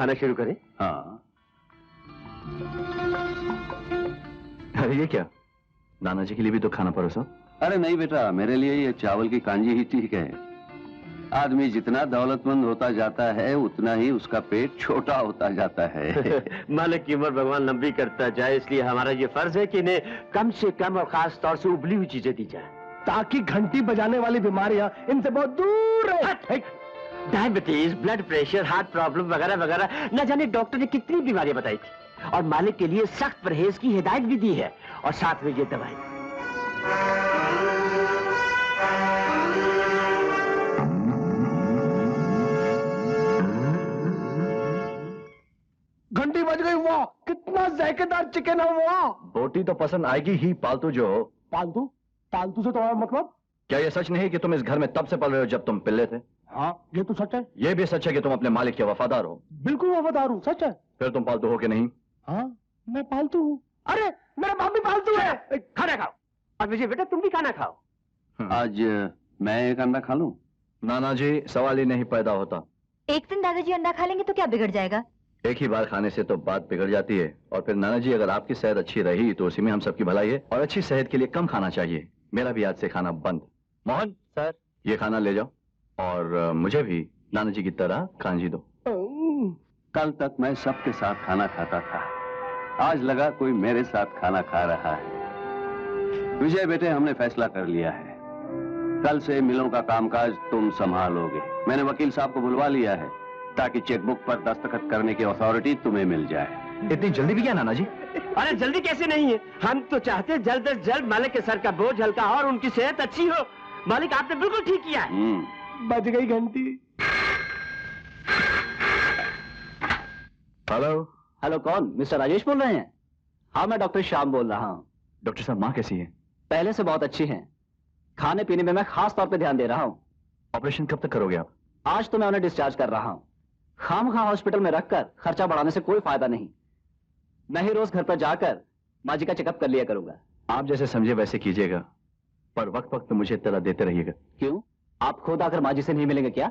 खाना शुरू करें? हाँ। अरे ये क्या, नाना जी के लिए भी तो खाना परोसो। अरे नहीं बेटा, मेरे लिए ये चावल की कांजी ही ठीक है। आदमी जितना दौलतमंद होता जाता है उतना ही उसका पेट छोटा होता जाता है। मालिक की उम्र भगवान लंबी करता जाए, इसलिए हमारा ये फर्ज है कि इन्हें कम से कम और खास तौर से उबली हुई चीजें दी जाए, ताकि घंटी बजाने वाली बीमारियां इनसे बहुत दूर रहे। Diabetes, blood pressure, heart problem वगैरह वगैरह, न जाने डॉक्टर ने कितनी बीमारियां बताई थी, और मालिक के लिए सख्त परहेज की हिदायत भी दी है, और साथ में ये दवाई। घंटी बज गई, वाह कितना जायकेदार चिकन है। वाह, बोटी तो पसंद आएगी ही, पालतू जो हो। पालतू? पालतू से तुम्हारा मतलब? क्या ये सच नहीं कि तुम इस घर में तब से पल रहे हो जब तुम पिल्ले थे? हाँ, ये तो सच है। ये भी सच है कि तुम अपने मालिक के वफादार हो। बिल्कुल वफादार हूँ, सच है। फिर तुम पालतू हो कि नहीं? हाँ, मैं पालतू हूँ। अरे मेरा बाप भी पालतू है। खाना खाओ, और विजय बेटा तुम भी खाना खाओ। आज मैं एक अंडा खा लूं? नाना जी, सवाल ही नहीं पैदा होता। एक दिन दादाजी अंडा खा लेंगे तो क्या बिगड़ जाएगा? एक ही बार खाने से तो बात बिगड़ जाती है। और फिर नाना जी, अगर आपकी सेहत अच्छी रही तो उसी में हम सबकी भलाई है, और अच्छी सेहत के लिए कम खाना चाहिए। मेरा भी आज से खाना बंद। मोहन सर, ये खाना ले जाओ, और मुझे भी नाना जी की तरह कांजी दो। कल तक मैं सबके साथ खाना खाता था, आज लगा कोई मेरे साथ खाना खा रहा है। विजय बेटे, हमने फैसला कर लिया है, कल से मिलों का कामकाज तुम संभालोगे। मैंने वकील साहब को बुलवा लिया है ताकि चेकबुक पर दस्तखत करने की अथॉरिटी तुम्हें मिल जाए। इतनी जल्दी भी क्या नाना जी? अरे जल्दी कैसे नहीं है, हम तो चाहते हैं जल्द से जल्द मालिक के सर का बोझ हल्का हो और उनकी सेहत अच्छी हो। मालिक, आपने बिल्कुल ठीक किया है। बज गई घंटी। हेलो। हेलो, कौन? मिस्टर राजेश बोल रहे हैं? हाँ, मैं डॉक्टर श्याम बोल रहा हूँ। डॉक्टर साहब, माँ कैसी है? पहले से बहुत अच्छी हैं। खाने पीने में मैं खास तौर पे ध्यान दे रहा हूँ। ऑपरेशन कब तक करोगे आप? आज तो मैं उन्हें डिस्चार्ज कर रहा हूँ। खामखा हॉस्पिटल में रखकर खर्चा बढ़ाने से कोई फायदा नहीं। मैं ही रोज घर पर जाकर माँ जी का चेकअप कर लिया करूंगा। आप जैसे समझे वैसे कीजिएगा, पर वक्त वक्त मुझे इत्तला देते रहिएगा। क्यों, आप खुद आकर माँ जी से नहीं मिलेंगे क्या?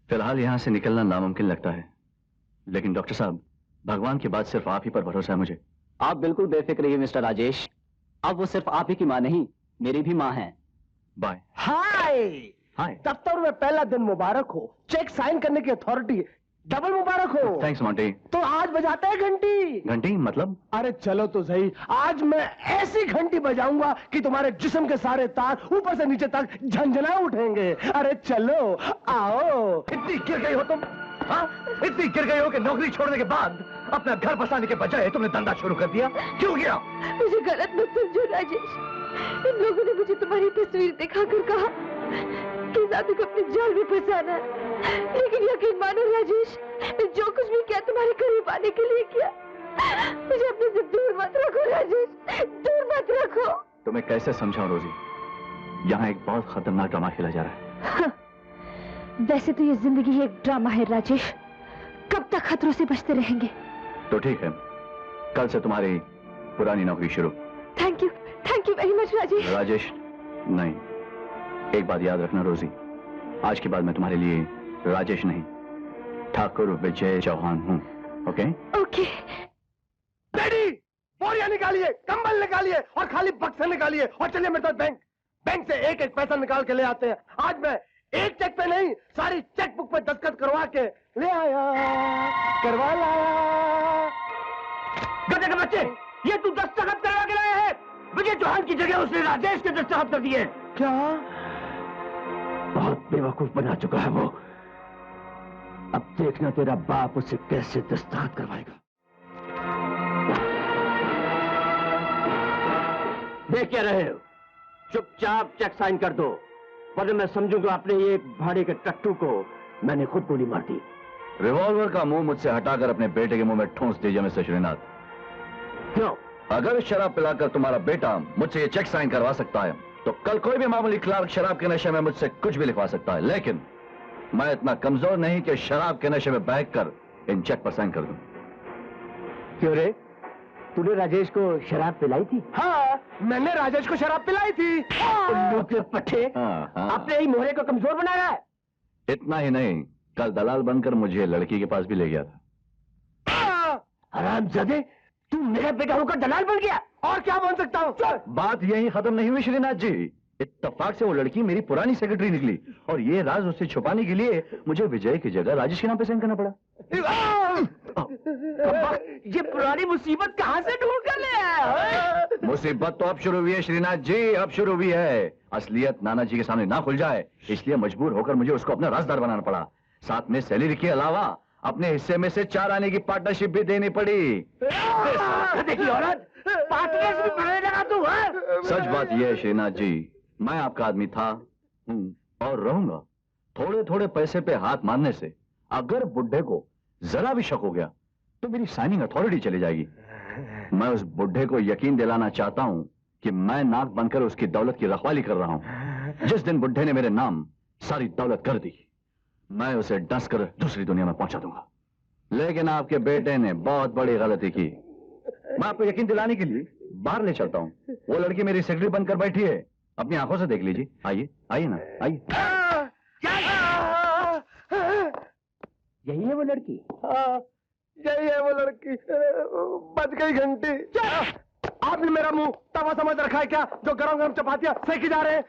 फिलहाल यहाँ से निकलना नामुमकिन लगता है, लेकिन डॉक्टर साहब, भगवान के बाद सिर्फ आप ही पर भरोसा है मुझे। आप बिल्कुल बेफिक्र रहिए मिस्टर राजेश। अब वो सिर्फ आप ही की माँ नहीं, मेरी भी माँ है। बाय। हाय हाय। दफ्तर में पहला दिन मुबारक हो, चेक साइन करने की अथॉरिटी डबल मुबारक हो। Thanks Monty. तो आज बजाते हैं घंटी। घंटी मतलब? अरे चलो तो सही, आज मैं ऐसी घंटी बजाऊंगा कि तुम्हारे जिस्म के सारे तार ऊपर से नीचे तक झंझना उठेंगे। अरे चलो आओ। इतनी गिर गई हो तुम? हाँ, इतनी गिर गई हो कि नौकरी छोड़ने के बाद अपना घर बसाने के बजाय तुमने धंधा शुरू कर दिया। क्यों किया? मुझे गलत मत समझो राजेश, इन लोगों ने मुझे तुम्हारी तस्वीर दिखाकर कहा कि जादू को अपने जाल में फंसाना है। लेकिन यकीन मानो राजेश, मैं जो कुछ भी किया तुम्हारे करीब आने के लिए किया। मुझे अपने से दूर मत रखो राजेश, दूर मत रखो। तुम्हें कैसे समझाऊं रोजी, यहाँ एक बहुत खतरनाक ड्रामा खेला जा रहा है। वैसे तो ये जिंदगी ही एक ड्रामा है राजेश, कब तक खतरों से बचते रहेंगे? तो ठीक है, कल से तुम्हारी पुरानी नौकरी शुरू। Thank you very much Rajesh. Rajesh नहीं, एक बात याद रखना रोजी, आज के बाद मैं तुम्हारे लिए राजेश नहीं, ठाकुर विजय चौहान हूँ। ओके? ओके। डैडी, बोरिया निकालिए, कंबल निकालिए और खाली बक्से निकालिए और चलिए मेरे साथ बैंक। बैंक से एक एक पैसा निकाल के ले आते हैं। आज मैं एक चेक पे नहीं, सारी चेकबुक पे दस्तखत करवा के ले आया, करवा लाया। गधे के बच्चे, ये तू दस्तखत करवा के लाया है? विजय चौहान की जगह उसने राजेश के दस्तखत कर दिए। क्या? बहुत बेवकूफ बना चुका है वो। अब देखना तेरा बाप उसे कैसे दस्तखत करवाएगा। देख क्या रहे हो? चुपचाप चेक साइन कर दो, वरना मैं समझूंगा अपने ये भाड़े के टट्टू को मैंने खुद गोली मार दी। रिवॉल्वर का मुंह मुझसे हटाकर अपने बेटे के मुंह में ठूंस दीजिए मिस्टर श्रीनाथ। क्यों? अगर शराब पिलाकर तुम्हारा बेटा मुझसे ये चेक साइन करवा सकता है, तो कल कोई भी मामूली क्लार्क शराब के नशे में मुझसे कुछ भी लिखवा सकता है। लेकिन मैं इतना कमजोर नहीं कि शराब के नशे में बहकर इन चेक पर साइन कर दूं। क्यों रे, तूने राजेश को शराब पिलाई थी? हाँ, मैंने राजेश को शराब पिलाई थी। उल्लू के पट्टे, हाँ। अपने ही मोहरे को कमजोर बनाया है। इतना ही नहीं, कल दलाल बनकर मुझे लड़की के पास भी ले गया था। हरामजादे, तू मेरा बेटा होकर दलाल बन गया। और क्या बन सकता हूँ? बात यही खत्म नहीं हुई श्रीनाथ जी। इत्तेफाक से वो लड़की मेरी पुरानी सेक्रेटरी निकली और ये राज उससे छुपाने के लिए मुझे विजय की जगह राजेश के नाम पे साइन करना पड़ा। ये पुरानी मुसीबत कहाँ से ढूंढ कर ले आया? मुसीबत तो अब शुरू हुई है श्रीनाथ जी, अब शुरू हुई है। असलियत नाना जी के सामने ना खुल जाए इसलिए मजबूर होकर मुझे उसको अपना राजदार बनाना पड़ा। साथ में सैलरी के अलावा अपने हिस्से में से 4 आने की पार्टनरशिप भी देनी पड़ी। देखिए औरत, पार्टनर्स भी बनाने लगा तू, हाँ? सच बात यह है श्रीनाथ जी, मैं आपका आदमी था और रहूंगा। थोड़े थोड़े पैसे पे हाथ मारने से अगर बुड्ढे को जरा भी शक हो गया तो मेरी साइनिंग अथॉरिटी चली जाएगी। मैं उस बुड्ढे को यकीन दिलाना चाहता हूं कि मैं नाक बनकर उसकी दौलत की रखवाली कर रहा हूं। जिस दिन बुड्ढे ने मेरे नाम सारी दौलत कर दी, मैं उसे डस कर दूसरी दुनिया में पहुंचा दूंगा। लेकिन आपके बेटे ने बहुत बड़ी गलती की। मैं आपको यकीन दिलाने के लिए बाहर ले चलता हूं। वो लड़की मेरी सेक्रेटरी बनकर बैठी है, अपनी आंखों से देख लीजिए। आइए आइए ना, आइए। यही है वो लड़की? यही है वो लड़की। बज गई घंटी। आपने मेरा मुंह तवा समझ रखा है क्या, जो गरम गरम चपातियां सेकी जा रहे हैं?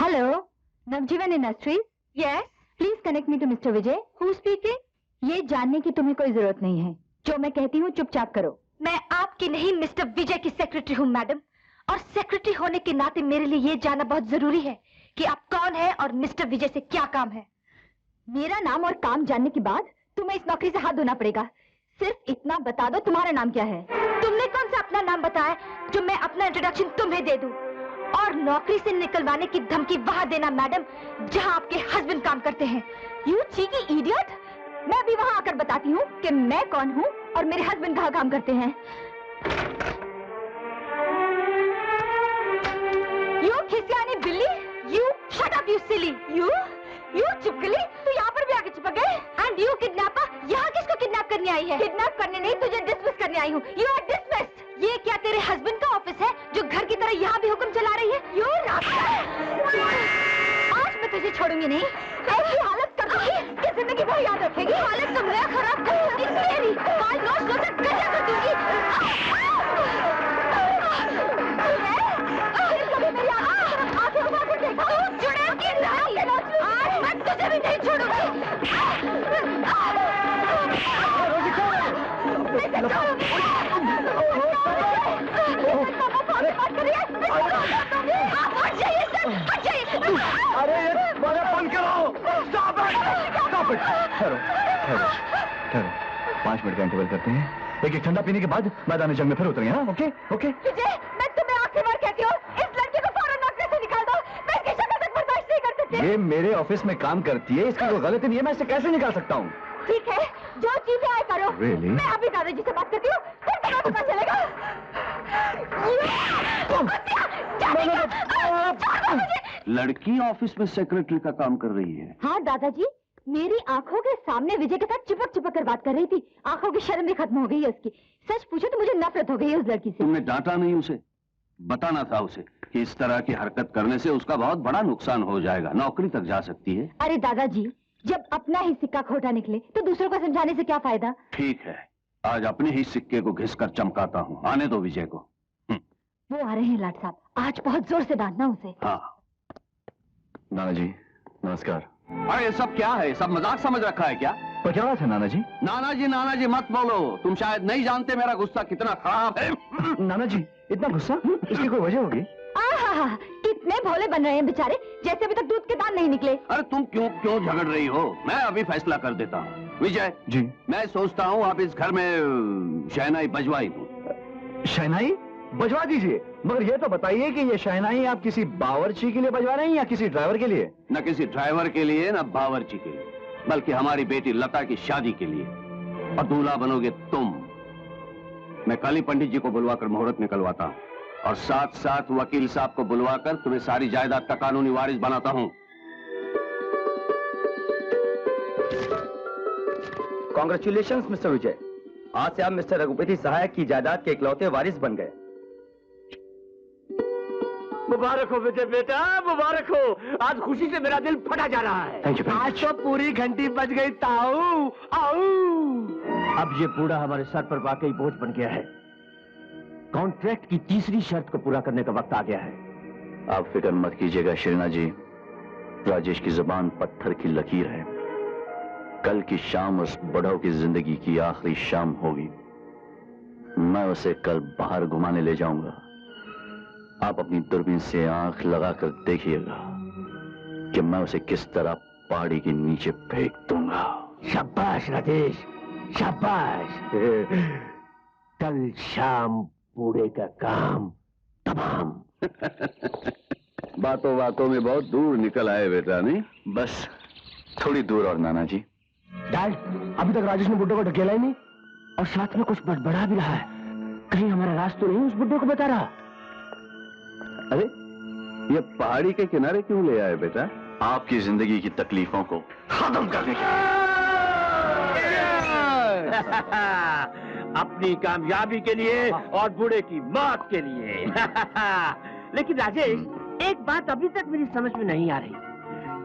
Hello, Navjivan industries. Yes, please connect me to mister Vijay. Who speaking? ये जानने की तुम्हें कोई जरूरत नहीं है। जो मैं कहती हूँ चुपचाप करो। मैं आपकी नहीं मिस्टर विजय की सेक्रेटरी हूँ मैडम, और सेक्रेटरी होने के नाते मेरे लिए ये जानना बहुत जरूरी है कि आप कौन है और मिस्टर विजय से क्या काम है। मेरा नाम और काम जानने के बाद तुम्हें इस नौकरी से हाथ धोना पड़ेगा। सिर्फ इतना बता दो, तुम्हारा नाम क्या है? तुमने कौन सा अपना नाम बताया जो मैं अपना इंट्रोडक्शन तुम्हें दे दूं? और नौकरी से निकलवाने की धमकी वहां देना मैडम जहां आपके हस्बैंड काम करते हैं। You cheeky idiot! मैं अभी वहां आकर बताती हूँ कि मैं कौन हूँ और मेरे हस्बैंड कहाँ काम करते हैं। यू खिसियानी बिल्ली! You shut up you silly! You चुपकली, तू यहाँ पर भी आके चिपक गए। एंड यू किडनैपर, यहाँ किसको किडनैप करने आई है? किडनैप करने नहीं, तुझे डिसमिस करने आई हूँ। You are dismissed. ये क्या तेरे हस्बैंड का ऑफिस है जो घर की तरह यहाँ भी हुक्म चला रही है? यू आज मैं तुझे छोड़ूंगी नहीं। ऐसी हालत कर दूंगी कि जिंदगी भर याद रखेगी। हालत तुमने खराब कर दूंगी तेरी। काल रोज रोज गजा कर दूंगी। कभी मेरी आंखें उठा कर देखा जुड़े की नहीं। आज मैं तुझे भी नहीं छोड़ूंगी। अरे बंद करो। ठहरो ठहरो ठहरो, 5 मिनट का इंटरवल करते हैं। एक ठंडा पीने के बाद मैदान जंग में फिर उतरेंगे। हाँ, ओके ओके। विजय, मैं तुम्हें आखिरी बार कहती हूँ, इस लड़के को फौरन नौकरी से निकाल दो। मैं इसकी शक्ल तक बर्दाश्त नहीं कर सकती। ये मेरे ऑफिस में काम करती है, इसकी कोई गलती नहीं है, मैं इसे कैसे निकाल सकता हूँ? ठीक है, जो चीजें आए करो। Really? मैं अभी दादाजी से बात करती हूँ, फिर तुम्हें पता चलेगा। लड़की ऑफिस में सेक्रेटरी का काम कर रही है? हाँ दादाजी, मेरी आंखों के सामने विजय के साथ चिपक चिपक कर बात कर रही थी। आंखों की शर्म भी खत्म हो गई है उसकी। सच पूछो तो मुझे नफरत हो गई है उस लड़की से। तुमने डांटा नहीं उसे? बताना था उसे कि इस तरह की हरकत करने से उसका बहुत बड़ा नुकसान हो जाएगा, नौकरी तक जा सकती है। अरे दादाजी, जब अपना ही सिक्का खोटा निकले तो दूसरों को समझाने से क्या फायदा? ठीक है, आज अपने ही सिक्के को घिसकर चमकाता हूँ। आने दो विजय को। वो आ रहे हैं लाट साहब, आज बहुत जोर से डांटना उसे। हाँ। नाना जी नमस्कार। अरे ये सब क्या है? सब मजाक समझ रखा है क्या? पर क्या बात है नाना जी? नाना जी मत बोलो। तुम शायद नहीं जानते मेरा गुस्सा कितना खराब है। नाना जी इतना गुस्सा, इसकी कोई वजह होगी? आहा, कितने भोले बन रहे हैं बेचारे, जैसे अभी तक दूध के दान नहीं निकले। अरे तुम क्यों झगड़ रही हो? मैं अभी फैसला कर देता हूँ। विजय जी। मैं सोचता हूँ आप इस घर में शहनाई बजवाई दो। शहनाई बजवा दीजिए, मगर ये तो बताइए कि ये शहनाई आप किसी बावर्ची के लिए बजवा रहे हैं या किसी ड्राइवर के लिए? न किसी ड्राइवर के लिए न बावर्ची के लिए, बल्कि हमारी बेटी लता की शादी के लिए। और दूल्हा बनोगे तुम। मैं कल ही पंडित जी को बुलवाकर मुहूर्त निकलवाता हूँ और साथ साथ वकील साहब को बुलवाकर तुम्हें सारी जायदाद का कानूनी वारिस बनाता हूँ। कॉन्ग्रेचुलेशंस मिस्टर विजय, आज से आप मिस्टर रघुपति सहायक की जायदाद के इकलौते वारिस बन गए। मुबारक हो विजय बेटा, मुबारक हो। आज खुशी से मेरा दिल फटा जा रहा है। Thank you. आज तो पूरी घंटी बज गई ताऊ। आओ। अब ये बूढ़ा हमारे सर पर वाकई बोझ बन गया है। कॉन्ट्रैक्ट की तीसरी शर्त को पूरा करने का वक्त आ गया है। आप फिक्र मत कीजिएगा श्रीनाथ जी, राजेश की जुबान पत्थर की लकीर है। कल की शाम उस बुढ़ऊ की जिंदगी की आखिरी शाम होगी। मैं उसे कल बाहर घुमाने ले जाऊंगा। आप अपनी दूरबीन से आंख लगाकर देखिएगा कि मैं उसे किस तरह पहाड़ी के नीचे फेंक दूंगा। शाबाश राजेश, शाबाश। कल शाम बूढ़े का काम तमाम। बातों बातों में बहुत दूर निकल आए बेटा, नहीं? बस थोड़ी दूर और नाना जी। डैड, अभी तक राजेश ने बुड्ढे को ढकेला ही नहीं, और साथ में कुछ बड़बड़ा भी रहा है। कहीं हमारा राज तो नहीं उस बुड्ढे को बता रहा। अरे ये पहाड़ी के किनारे क्यों ले आए बेटा? आपकी जिंदगी की तकलीफों को खत्म करने के अपनी कामयाबी के लिए और बूढ़े की मौत के लिए। लेकिन राजेश, एक बात अभी तक मेरी समझ में नहीं आ रही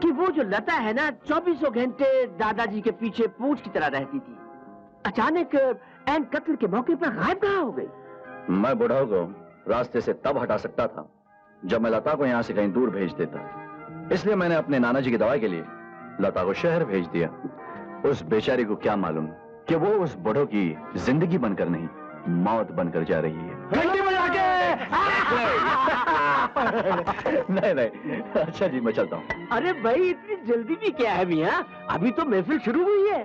कि वो जो लता है ना, 24 घंटे दादाजी के पीछे पूंछ की तरह रहती थी, अचानक एन कत्ल के मौके पर गायब कहाँ हो गई? मैं बुढ़ाओ को रास्ते से तब हटा सकता था जब मैं लता को यहां से कहीं दूर भेज देता। इसलिए मैंने अपने नाना जी की दवाई के लिए लता को शहर भेज दिया। उस बेचारी को क्या मालूम कि वो उस बुढ़ो की जिंदगी बनकर नहीं, मौत बनकर जा रही है। घंटी बजा के। नहीं नहीं, अच्छा जी मैं चलता हूँ। अरे भाई, इतनी जल्दी भी क्या है मियां? अभी तो महफिल शुरू हुई है।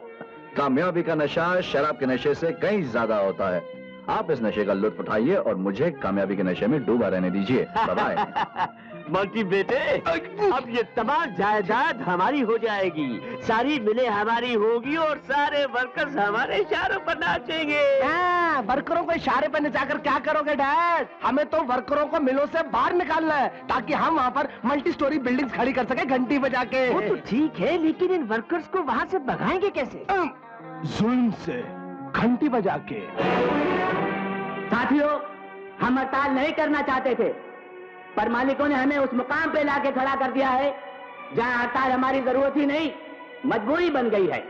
कामयाबी का नशा शराब के नशे से कहीं ज्यादा होता है। आप इस नशे का लुत्फ उठाइए और मुझे कामयाबी के नशे में डूबा रहने दीजिए। बाय। मोंटी बेटे, अब ये तमाम जायदाद हमारी हो जाएगी, सारी मिलें हमारी होगी और सारे वर्कर्स हमारे इशारों पर नाचेंगे। वर्करों को इशारे पर नचाकर क्या करोगे डैड? हमें तो वर्करों को मिलों से बाहर निकालना है ताकि हम वहाँ पर मल्टी स्टोरी बिल्डिंग्स खड़ी कर सके घंटी बजा के। वो तो ठीक है, लेकिन इन वर्कर्स को वहाँ से भगाएंगे कैसे? जुल्म से, घंटी बजा के। साथियों, हम हड़ताल नहीं करना चाहते थे, पर मालिकों ने हमें उस मुकाम पे लाके खड़ा कर दिया है जहां हड़ताल हमारी जरूरत ही नहीं, मजबूरी बन गई है।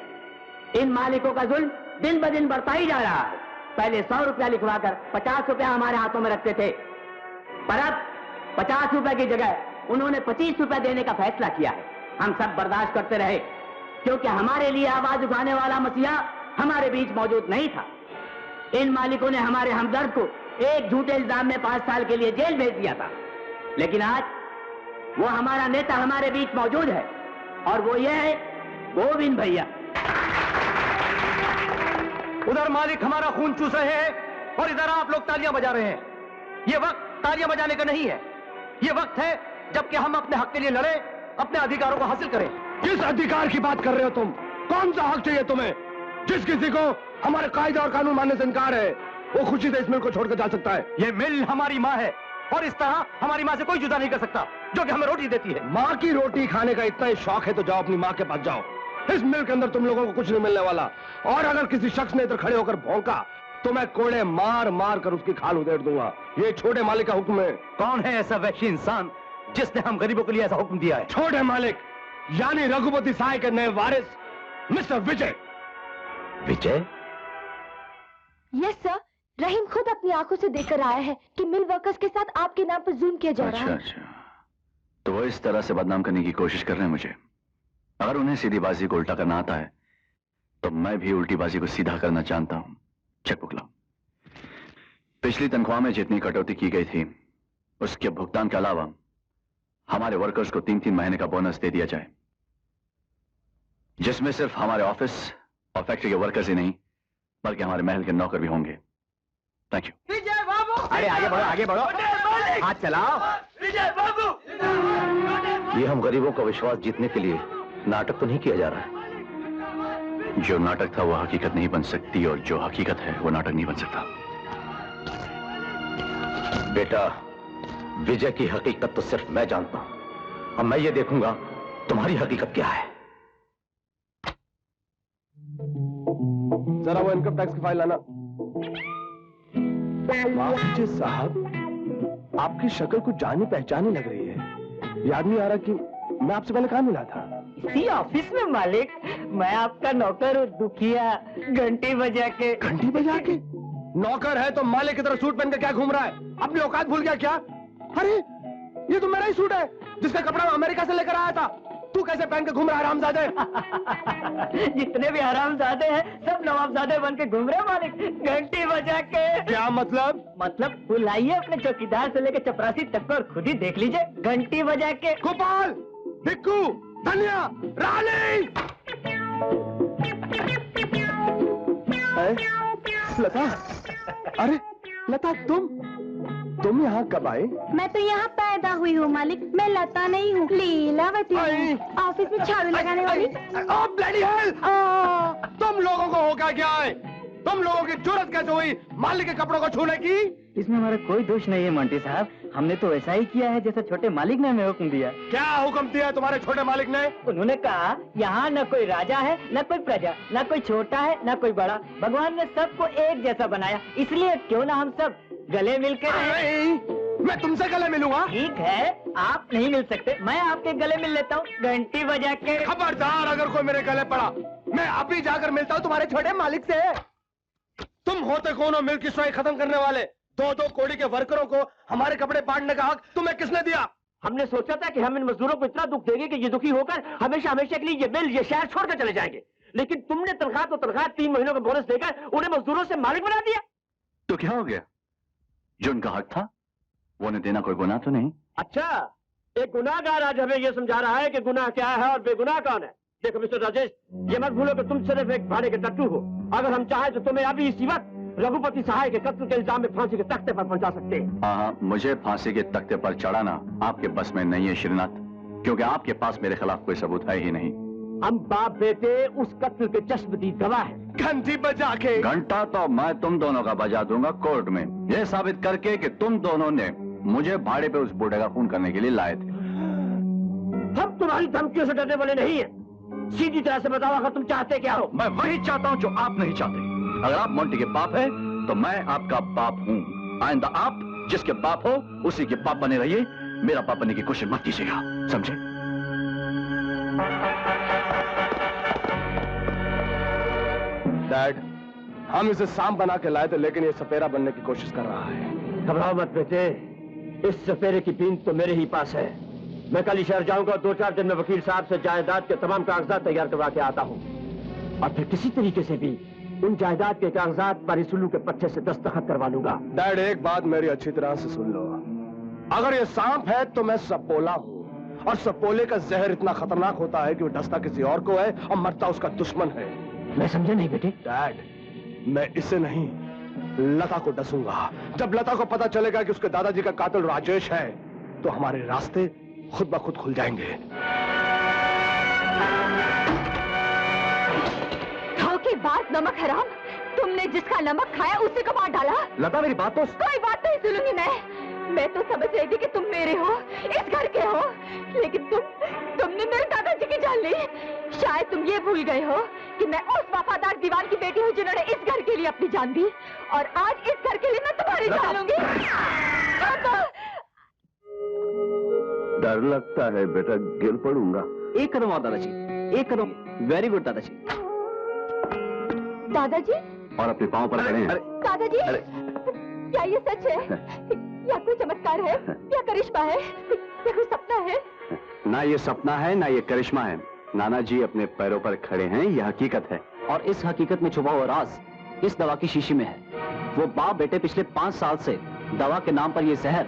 इन मालिकों का जुल्म दिन ब दिन बढ़ता ही जा रहा है। पहले 100 रुपया लिखवाकर 50 रुपया हमारे हाथों में रखते थे, पर अब 50 रुपए की जगह उन्होंने 25 रुपए देने का फैसला किया है। हम सब बर्दाश्त करते रहे क्योंकि हमारे लिए आवाज उठाने वाला मसीहा हमारे बीच मौजूद नहीं था। इन मालिकों ने हमारे हमदर्द को एक झूठे इल्जाम में 5 साल के लिए जेल भेज दिया था, लेकिन आज वो हमारा नेता हमारे बीच मौजूद है और वो ये है गोविंद भैया। उधर मालिक हमारा खून चूस रहे हैं और इधर आप लोग तालियां बजा रहे हैं। ये वक्त तालियां बजाने का नहीं है, ये वक्त है जबकि हम अपने हक के लिए लड़े, अपने अधिकारों को हासिल करें। किस अधिकार की बात कर रहे हो तुम? कौन सा हक चाहिए तुम्हें? जिस किसी को हमारे कायदे और कानून मानने से इनकार है, वो खुशी से इस मिल को छोड़कर जा सकता है। ये मिल हमारी माँ है और इस तरह हमारी माँ से कोई जुदा नहीं कर सकता, जो कि हमें रोटी देती है। माँ की रोटी खाने का इतना ही शौक है तो जाओ अपनी माँ के पास जाओ। इस मिल के अंदर तुम लोगों को कुछ नहीं मिलने वाला, और अगर किसी शख्स ने इधर खड़े होकर भौंका तो मैं कोड़े मार मार कर उसकी खाल उधेड़ दूंगा। ये छोटे मालिक का हुक्म है। कौन है ऐसा वैश्य इंसान जिसने हम गरीबों के लिए ऐसा हुक्म दिया है? छोटे मालिक यानी रघुपति साय के नए वारिस मिस्टर विजय। विजय? यस सर, रहीम खुद अपनी आंखों से देखकर आया है कि मिल वर्कर्स के साथ आपके नाम पर जुल्म किया जा रहा है। अच्छा, तो वो इस तरह से बदनाम करने की कोशिश कर रहे हैं मुझे। अगर उन्हें सीधी बाजी को उल्टा करना आता है तो मैं भी उल्टी बाजी को सीधा करना जानता हूं। चेकबुक लाओ। पिछली तनख्वाह में जितनी कटौती की गई थी उसके भुगतान के अलावा हमारे वर्कर्स को 3-3 महीने का बोनस दे दिया जाए, जिसमें सिर्फ हमारे ऑफिस और फैक्ट्री के वर्कर्स ही नहीं बल्कि हमारे महल के नौकर भी होंगे। Thank you. विजय बाबू! अरे आगे बढ़ो, आगे बढ़ो, हाथ चलाओ। विजय बाबू! ये हम गरीबों का विश्वास जीतने के लिए नाटक तो नहीं किया जा रहा है। जो नाटक था वो हकीकत नहीं बन सकती और जो हकीकत है वो नाटक नहीं बन सकता। बेटा, विजय की हकीकत तो सिर्फ मैं जानता हूं। अब मैं ये देखूंगा तुम्हारी हकीकत क्या है। जरा वो इनकम टैक्स की फाइल लाना। विजय साहब, आपकी शक्ल कुछ जानी पहचानी लग रही है। याद नहीं आ रहा कि मैं आपसे पहले कहाँ मिला था? इसी ऑफिस में मालिक। मैं आपका नौकर हूँ, दुखिया, घंटी बजा के। घंटी बजा के? नौकर है तो मालिक की तरह सूट पहन के क्या घूम रहा है? अपनी औकात भूल गया क्या? अरे ये तो मेरा ही सूट है जिसका कपड़ा मैं अमेरिका से लेकर आया था। तू कैसे पहन के घूम रहा है हरामजादे? जितने भी हरामजादे हैं सब नवाबजादे बन के घूम रहे हैं मालिक, घंटी बजा के। क्या मतलब? मतलब बुलाइए अपने चौकीदार से लेकर चपरासी तक को और खुद ही देख लीजिए, घंटी बजा के। गोपाल, भिक्कू, धनिया, रानी। लता, अरे लता तुम यहाँ कब आई? मैं तो यहाँ पैदा हुई हूँ मालिक, मैं लता नहीं हूँ, लीलावती हूँ, ऑफिस में झाड़ू लगाने वाली। ओ ब्लडी हेल! तुम लोगों को होगा क्या है? तुम लोगों की जरूरत कैसे हुई मालिक के कपड़ों को छूने की? इसमें हमारा कोई दोष नहीं है मंटी साहब, हमने तो ऐसा ही किया है जैसा छोटे मालिक ने हमें हुक्म दिया। क्या हुक्म दिया तुम्हारे छोटे मालिक ने? उन्होंने कहा यहाँ न कोई राजा है, न कोई प्रजा, न कोई छोटा है, न कोई बड़ा, भगवान ने सबको एक जैसा बनाया, इसलिए क्यों ना हम सब गले मिलकर रहें। मैं तुमसे गले मिलूंगा? ठीक है, आप नहीं मिल सकते, मैं आपके गले मिल लेता हूँ घंटी बजा के। खबरदार, अगर कोई मेरे गले पड़ा मैं अभी जाकर मिलता हूँ तुम्हारे छोटे मालिक से। तुम होते कौन हो मिल की सोई खत्म करने वाले? दो कोड़ी के वर्करों को हमारे कपड़े बांटने का हक तुम्हें किसने दिया? हमने सोचा था कि हम इन मजदूरों को इतना दुख देंगे कि ये दुखी होकर हमेशा हमेशा के लिए ये मिल, ये शहर छोड़कर चले जाएंगे, लेकिन तुमने तनख्वाह तो तनख्वाह 3 महीनों का बोनस देकर उन्हें मजदूरों से मालिक बना दिया। तो क्या हो गया? जो उनका हक था वो उन्हें देना कोई गुनाह तो नहीं? अच्छा, एक गुनाहगार आज हमें ये समझा रहा है कि गुनाह क्या है और बेगुनाह कौन है। देखो मिस्टर राजेश, ये मत भूलो कि तुम सिर्फ एक भाड़े के टट्टू हो। अगर हम चाहे तो तुम्हें अभी इसी वक्त रघुपति सहाय के कत्ल के इल्जाम में फांसी के तख्ते पर पहुंचा सकते हैं। हाँ, मुझे फांसी के तख्ते पर चढ़ाना आपके बस में नहीं है श्रीनाथ, क्योंकि आपके पास मेरे खिलाफ कोई सबूत है ही नहीं। हम बाप बेटे उस कत्ल के चश्मदीद गवाह हैं। घंटी बजा के? घंटा तो मैं तुम दोनों का बजा दूंगा कोर्ट में, यह साबित करके कि तुम दोनों ने मुझे भाड़े पे उस बूढ़े का खून करने के लिए लाए थे। हम तुम्हारी धमकियों से डरने वाले नहीं है। सीधी तरह से बताओ, अगर तुम चाहते क्या हो? मैं वही चाहता हूँ जो आप नहीं चाहते। अगर आप मोंटी के बाप हैं, तो मैं आपका बाप हूँ। आइंदा आप जिसके बाप हो उसी के बाप बने रहिए, मेरा बाप बनने की कोशिश मत कीजिएगा, समझे? डैड, हम इसे सांप बना के लाए थे, लेकिन ये सपेरा बनने की कोशिश कर रहा है। घबराओ मत बेटे, इस सपेरे की बीन तो मेरे ही पास है। मैं कल ही शहर जाऊंगा, 2-4 दिन में वकील साहब से जायदाद के तमाम कागजात तैयार करवा के आता हूँ, और फिर किसी तरीके से भी उन जायदाद के कागजात पर इस उल्लू के पट्टे से दस्तखत करवा लूंगा। डैड, एक बात मेरी अच्छी तरह से सुन लो। अगर ये सांप है तो मैं सपोला हूँ, और सपोले का जहर इतना खतरनाक होता है कि वो डसता किसी और को है और मरता उसका दुश्मन है। मैं समझा नहीं बेटे। डैड, मैं इसे नहीं लता को डसूंगा। जब लता को पता चलेगा कि उसके दादाजी का कातिल राजेश है, तो हमारे रास्ते खुद ब खुद खुल जाएंगे। बात नमक हराम, तुमने जिसका नमक खाया उसी को मार डाला। लता, मेरी बात तो कोई बात नहीं सुनूंगी मैं तो समझ रही थी कि तुम मेरे हो, इस घर के हो, लेकिन तुमने मेरे दादाजी की जान ली। शायद तुम ये भूल गए हो कि मैं उस वफादार दीवान की बेटी हूँ जिन्होंने इस घर के लिए अपनी जान दी, और आज इस घर के लिए मैं तुम्हारी जान लूंगी। डर लगता है बेटा, गिर पड़ूंगा। एक कदम और दादाजी, एक कदम। वेरी गुड दादाजी। दादाजी? और अपने पांव पर खड़े हैं। दादाजी, क्या ये सच है या कोई चमत्कार है या करिश्मा है या कोई सपना है? ना ये सपना है ना ये करिश्मा है। नाना जी अपने पैरों पर खड़े हैं, यह हकीकत है। और इस हकीकत में छुपा हुआ राज इस दवा की शीशी में है। वो बाप बेटे पिछले 5 साल से दवा के नाम पर ये जहर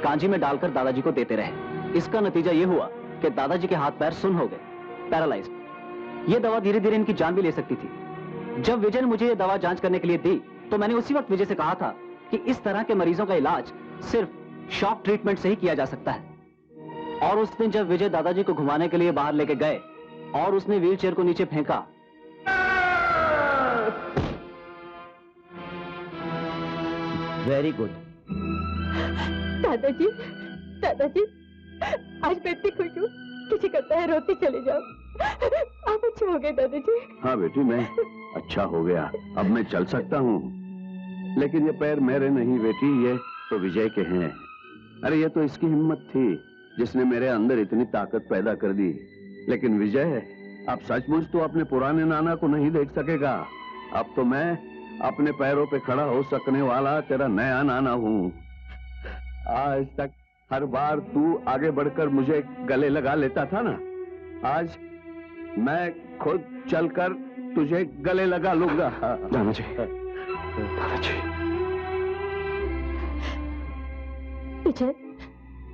कांजी में डालकर दादाजी को देते रहे। इसका नतीजा ये हुआ कि दादाजी के हाथ पैर सुन्न हो गए, पैरालाइज्ड। ये दवा धीरे धीरे इनकी जान भी ले सकती थी। जब विजय ने मुझे ये दवा जांच करने के लिए दी, तो मैंने उसी वक्त विजय से कहा था कि इस तरह के मरीजों का इलाज सिर्फ शॉक ट्रीटमेंट से ही किया जा सकता है। और उस दिन जब विजय दादाजी को घुमाने के लिए बाहर लेके गए और उसने व्हीलचेयर को नीचे फेंका, वेरी गुड। दादाजी, दादाजी, आज मैं इतनी खुश हूँ, किसी करता है रोते चले जाओ। आप अच्छे हो गए दादाजी। हाँ बेटी, मैं अच्छा हो गया, अब मैं चल सकता हूँ। लेकिन ये पैर मेरे नहीं बेटी, ये तो विजय के हैं। अरे ये तो इसकी हिम्मत थी जिसने मेरे अंदर इतनी ताकत पैदा कर दी। लेकिन विजय, अब सचमुच तो अपने पुराने नाना को नहीं देख सकेगा। अब तो मैं अपने पैरों पे खड़ा हो सकने वाला तेरा नया नाना हूँ। आज तक हर बार तू आगे बढ़कर मुझे गले लगा लेता था ना, आज मैं खुद चलकर तुझे गले लगा लूंगा। दादाजी, दादाजी। विजय,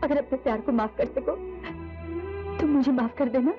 अगर अपने प्यार को माफ कर सको तो मुझे माफ कर देना।